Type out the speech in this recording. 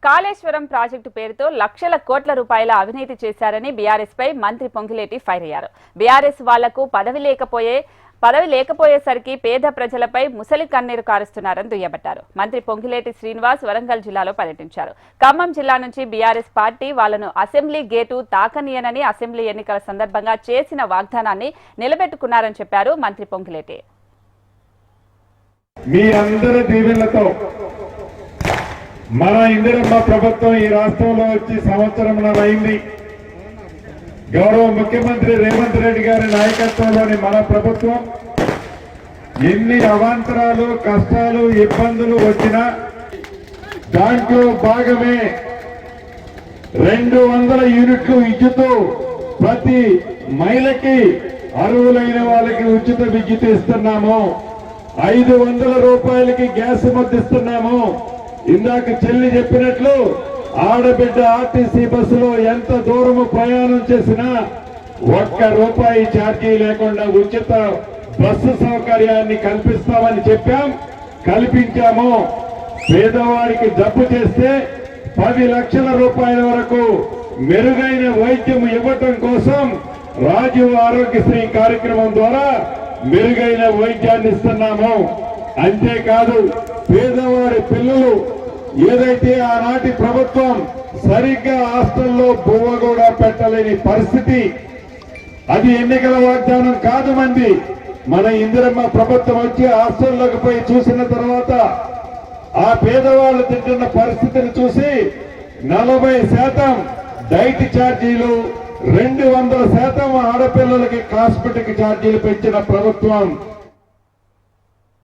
Kaleshwaram project పేరుతో లక్షల కోట్ల రూపాయల అవినీతి చేశారని బీఆర్ఎస్ పై మంత్రి పొంగులేటి ఫైర్ అయ్యారు. బీఆర్ఎస్ వాళ్లకు పదవి లేకపోయేసరికి పేద ప్రజలపై ముసలి కన్నీరు కారుస్తున్నారని దుయ్యబట్టారు. మంత్రి పొంగులేటి శ్రీనివాస్ వరంగల్ జిల్లాలో పర్యటించారు. ఖమ్మం జిల్లా నుంచి బీఆర్ఎస్ పార్టీ వాళ్లను అసెంబ్లీ గేటు తాకనీయనని అసెంబ్లీ ఎన్నికల సందర్భంగా చేసిన వాగ్దానాన్ని నిలబెట్టుకున్నారని చెప్పారు మంత్రి పొంగులేటి. మీ అందరి దీవెనలతో మన ఇందిరమ్మ ప్రభుత్వం ఈ రాష్ట్రంలో వచ్చి సంవత్సరంన్నర అయింది. గౌరవ ముఖ్యమంత్రి రేవంత్ రెడ్డి గారి నాయకత్వంలోని మన ప్రభుత్వం ఎన్ని అవాంతరాలు, కష్టాలు, ఇబ్బందులు వచ్చినా దాంట్లో భాగమే 200 యూనిట్లు ఇచ్చుతూ ప్రతి మహిళకి అర్హులైన వాళ్ళకి ఉచిత విద్యుత్ ఇస్తున్నాము. 500 రూపాయలకి గ్యాస్ మద్దిస్తున్నాము. ఇందాక చెల్లి చెప్పినట్లు ఆడబిడ్డ ఆర్టీసీ బస్సులో ఎంత దూరము ప్రయాణం చేసినా ₹1 ఛార్జీ లేకుండా ఉచిత బస్సు సౌకర్యాన్ని కల్పిస్తామని చెప్పాం, కల్పించాము. పేదవాడికి జబ్బు చేస్తే 10 లక్షల రూపాయల వరకు మెరుగైన వైద్యం ఇవ్వటం కోసం రాజీవ్ ఆరోగ్యశ్రీ కార్యక్రమం ద్వారా మెరుగైన వైద్యాన్ని ఇస్తున్నాము. అంతేకాదు పేదవాడి పిల్లలు ఏదైతే ఆనాటి ప్రభుత్వం సరిగ్గా హాస్టల్లో బువ్వ కూడా పెట్టలేని పరిస్థితి, అది ఎన్నికల వాగ్దానం కాదు. మన ఇందిరమ్మ ప్రభుత్వం వచ్చి హాస్టల్లోకి పోయి చూసిన తర్వాత ఆ పేదవాళ్ళు తింటున్న పరిస్థితిని చూసి 40% డైట్ ఛార్జీలు, 200% ఆడపిల్లలకి కాస్మెటిక్ ఛార్జీలు పెంచిన ప్రభుత్వం